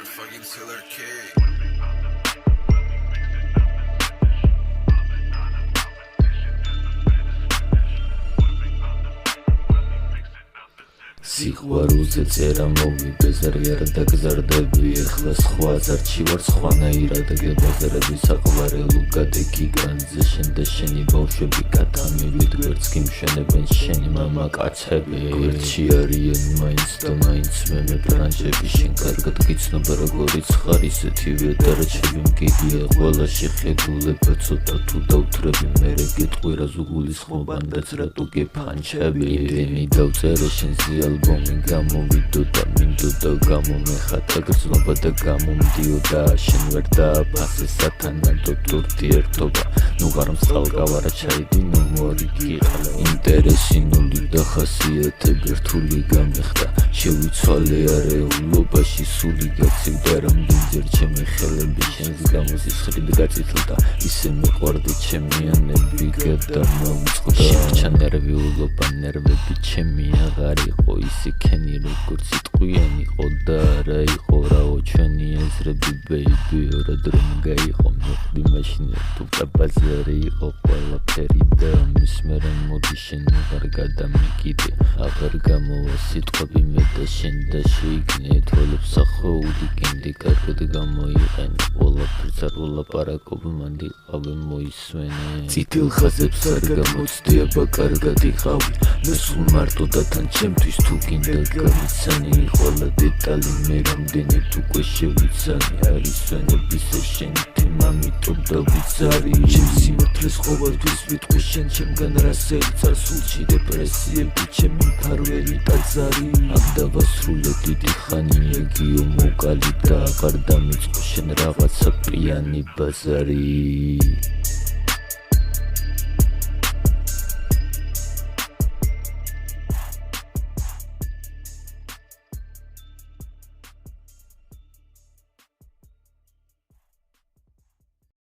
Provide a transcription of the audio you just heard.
fucking Taylor K. სიყვარულზე წერა მოვიბეზარი არ დაგზარდები ეხლა სხვა ზარჩი ვარ სხვანაირად გებაზარები საყვარელო გადექი განზე შენ და შენი ბავშვები კათამივით გვერდს გიმშვენებენ შენი მამაკაცები გვერდში არიან მაინც და მაინც მე ბრანჩები შენ კარგად გიცნობა როგორიც ხარ ისეთივე დარჩები მგიდია ყველა შეხედულება ცოტა თუ დავთვრები მერე გეტყვი რა ზუგულის ხმობანდაც რატო გეფანჩები იმდენი დავწერე შენზე ალბომი გამოვიდო და მინდოდა გამომეხატა გრძნობა და გამომდიოდა შენ ვერ დააფასე სათანადო ტურთი ერთობა ნუ ღარ მსხალკავარა ჩაიდი ნუ მორიგიყლა ინტერესი ნული და ხასიათები რთული გამეხდა შევიცვალე არეულობაში სული გაცივდა რამდენჯერ ჩემი ხელები შენს გამოსისხლით გაწითლდა ისე მიყვარდი ჩემიანები გადამოვიწყდა შემრჩა ნერვიულობა ნერვები ჩემი აღარ იყო ისე ქენი როგორც სიტყვიანი იყო და არა იყო რაო ჩვენი ეზრები ბეიბი ორად რომ გაიყო მოხდი მაშინ თუ ბაზარი იყო ყველაფერი და მის მერე მოდი შენ აღარ გადამიკიდე აღარ გამოვა სიტყვები მე და შენ და შეიგნე თოლებს სახოული კენდი კარგად გამოიყენე ყველაფერს არ ვლაპარაკობ მანდი ყავე მოისვენე წითელ ხაზებს არ გამოცდი აბა კარგად იყავი მე სულ მარტო და თან ჩემთვის თუ გინდა გამიცანი ყველა დეტალი მე რამდენად უკვე შევიცანი არის სვენების შენი თემა მიტომ და ვიცარი ჩემ სიმართლეს ყოველთვის ვიტყვი შენ ჩემგან რასელი წარსულში დეპრესიები ჩემი მფარველი ტაძარი აქ დავასრულე დიდი ხანია გიო მოკალი და აღარ დამიწყო შენ რაღაცა პრიანი ბაზარი